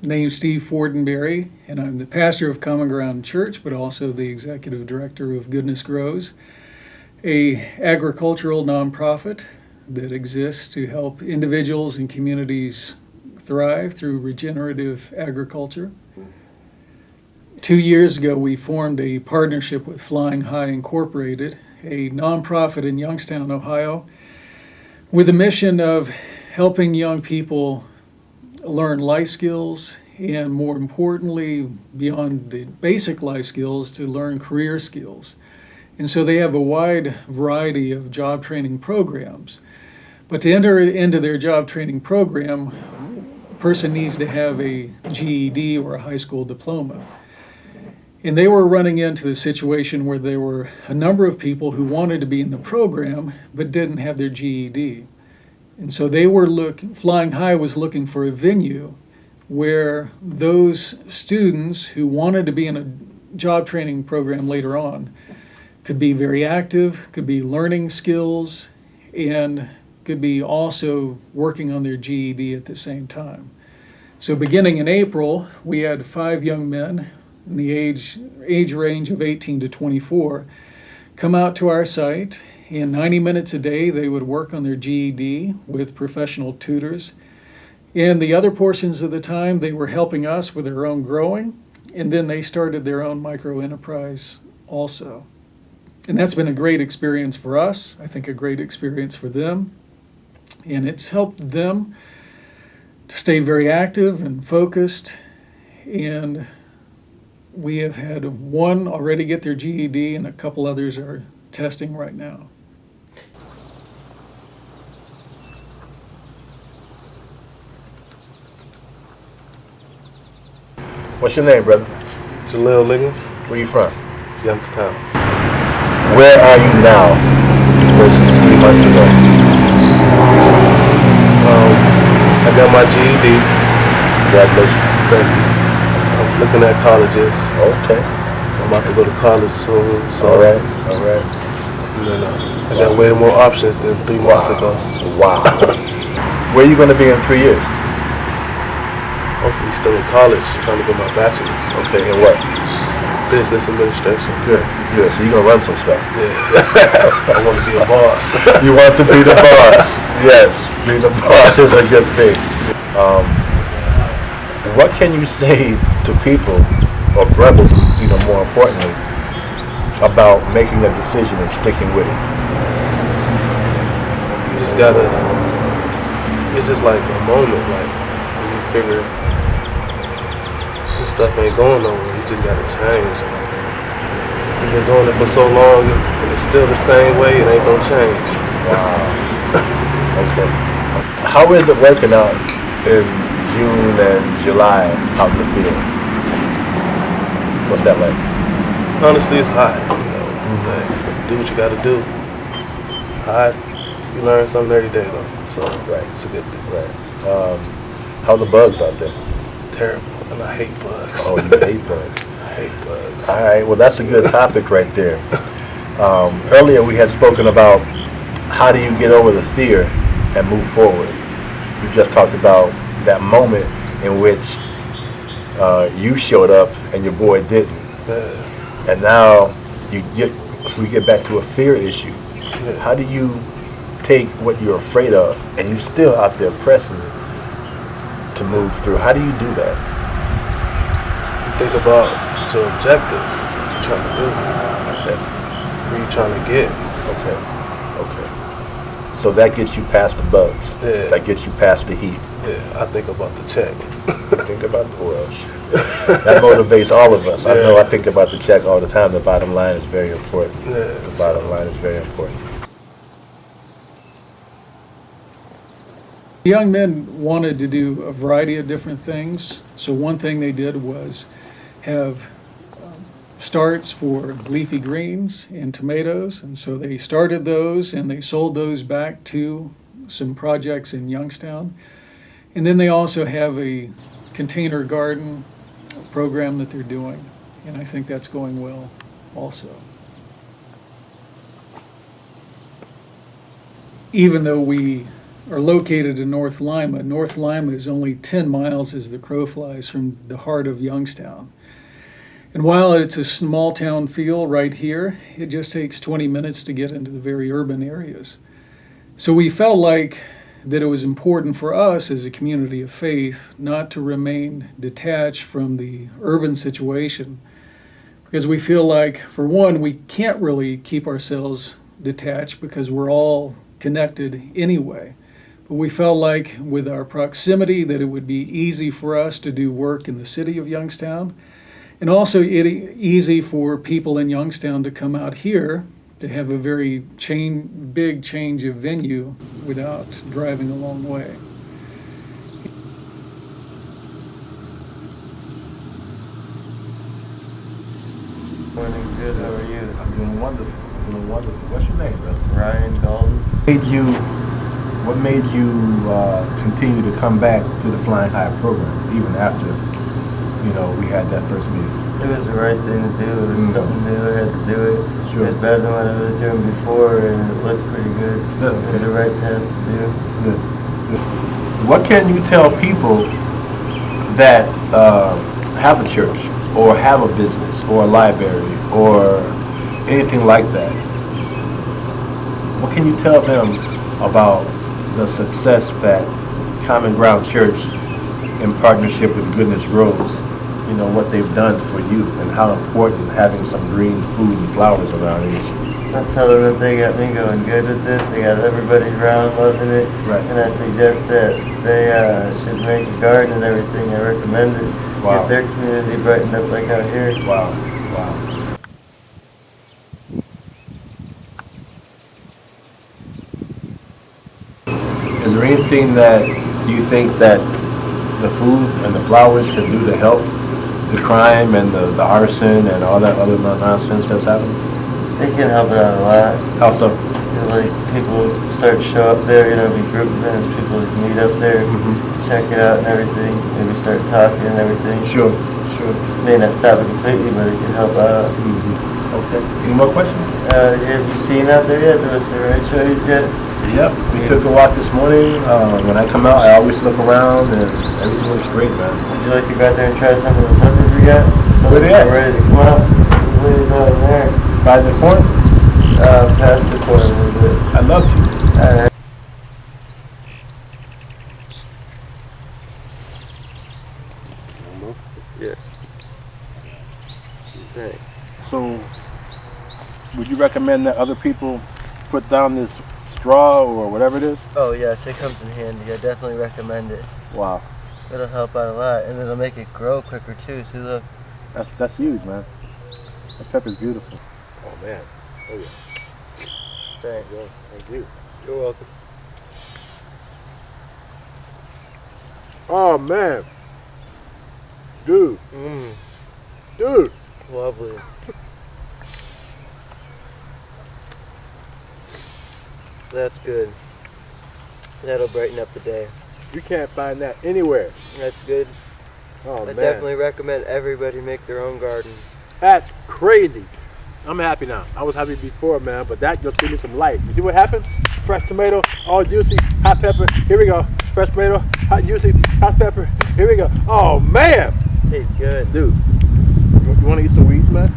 named Steve Fordenberry, and I'm the pastor of Common Ground Church, but also the executive director of Goodness Grows, a agricultural nonprofit that exists to help individuals and communities thrive through regenerative agriculture. 2 years ago, we formed a partnership with Flying High Incorporated, a nonprofit in Youngstown, Ohio, with the mission of helping young people learn life skills and, more importantly, beyond the basic life skills, to learn career skills. And so they have a wide variety of job training programs. But to enter into their job training program, a person needs to have a GED or a high school diploma. And they were running into the situation where there were a number of people who wanted to be in the program but didn't have their GED. And so Flying High was looking for a venue where those students who wanted to be in a job training program later on could be very active, could be learning skills, and could be also working on their GED at the same time. So beginning in April, we had 5 young men in the age range of 18 to 24 come out to our site, and 90 minutes a day they would work on their GED with professional tutors. And the other portions of the time they were helping us with their own growing, and then they started their own micro enterprise also. And that's been a great experience for us, I think a great experience for them, and it's helped them to stay very active and focused. And we have had one already get their GED, and a couple others are testing right now. What's your name, brother? Jaleel Liggins, Where you from? Youngstown. Where are you now versus 3 months ago? I got my GED. Congratulations. Thank you. I'm looking at colleges. Okay. I'm about to go to college soon. So, All right. And then, I got way more options than 3 months ago. Wow. Where are you going to be in 3 years? Hopefully still in college, trying to get my bachelor's. Okay, in what? Business administration. Good. So you're going to run some stuff. Yeah. I want to be a boss. You want to be the boss. Yes, being the boss is a good thing. What can you say to people, or brothers, more importantly, about making a decision and sticking with it? You just gotta, it's just like a moment, like when you figure this stuff ain't going nowhere, you just gotta change. You've been doing it for so long and it's still the same way, it ain't gonna change. Wow. Okay. How is it working out in June and July out in the field? What's that like? Honestly, it's hot, Like, do what you gotta do. Hot, you learn something every day though, so Right. it's a good thing. Right. How are the bugs out there? Terrible, and I hate bugs. Oh, you hate bugs. I hate bugs. All right, well, that's a good topic right there. Earlier we had spoken about how do you get over the fear and move forward. You just talked about that moment in which you showed up and your boy didn't. Yeah. And now we get back to a fear issue. Yeah. How do you take what you're afraid of and you're still out there pressing to move through? How do you do that? You think about your objective, what you're trying to do, where you're trying to get. Okay. So that gets you past the bugs. Yeah. That gets you past the heat. Yeah, I think about the check. Think about the world. That motivates all of us. I know I think about the check all the time. The bottom line is very important. Yeah. The bottom line is very important. The young men wanted to do a variety of different things. So one thing they did was have starts for leafy greens and tomatoes, and so they started those and they sold those back to some projects in Youngstown. And then they also have a container garden program that they're doing, and I think that's going well also. Even though we are located in North Lima. North Lima is only 10 miles as the crow flies from the heart of Youngstown. And while it's a small town feel right here, it just takes 20 minutes to get into the very urban areas. So we felt like that it was important for us as a community of faith not to remain detached from the urban situation, because we feel like, for one, we can't really keep ourselves detached because we're all connected anyway. But we felt like with our proximity that it would be easy for us to do work in the city of Youngstown, and also easy for people in Youngstown to come out here to have a very big change of venue without driving a long way. Morning, good. How are you? I'm doing wonderful. I'm doing wonderful. What's your name, brother? Ryan Dalton. What made you continue to come back to the Flying High program even after, we had that first meeting? It was the right thing to do. It was something new. I had to do it. Sure. It was better than what I was doing before, and it looked pretty good. Good. It was the right path to do. Good. Good. What can you tell people that have a church or have a business or a library or anything like that? What can you tell them about the success that Common Ground Church, in partnership with Goodness Rose, what they've done for you and how important having some green food and flowers around is? I tell them that they got me going good with this. They got everybody around loving it. Right. And I suggest that they should make a garden and everything. I recommend it. Wow. Get their community brightened up like out here. Wow. Wow. Is there anything that you think that the food and the flowers should do to help the crime and the arson and all that other nonsense that's happening? They can help it out a lot. How so? Like people start to show up there, be group events, people just meet up there, check it out and everything, maybe start talking and everything. Sure. May not stop it completely, but it can help out. Okay. Any more questions? Have you seen out there yet? The right shows yet? Yep. We took a walk this morning. When I come out, I always look around and everything looks great, man. Would you like to go out there and try some of the peppers we got? Where they at? Ready to come out? Way down there. By the corner? Past the corner a little bit. I love you. Alright. Yeah. Thanks. So, would you recommend that other people put down this straw or whatever it is? Oh yes, it comes in handy. I definitely recommend it. Wow. It'll help out a lot, and it'll make it grow quicker too. See, look. That's huge, man. That pepper's beautiful. Oh man. Oh yeah. Thanks. Yeah, thank you. You're welcome. Oh man. Dude. Dude. Lovely. That's good. That'll brighten up the day. You can't find that anywhere. That's good. Oh I man. definitely recommend everybody make their own garden. That's crazy. I'm happy now. I was happy before, man, but that just gave me some life. You see what happened? Fresh tomato, all juicy, hot pepper. Here we go. Fresh tomato, hot juicy, hot pepper. Here we go. Oh man. Tastes good. Dude, you want to eat some weeds, man?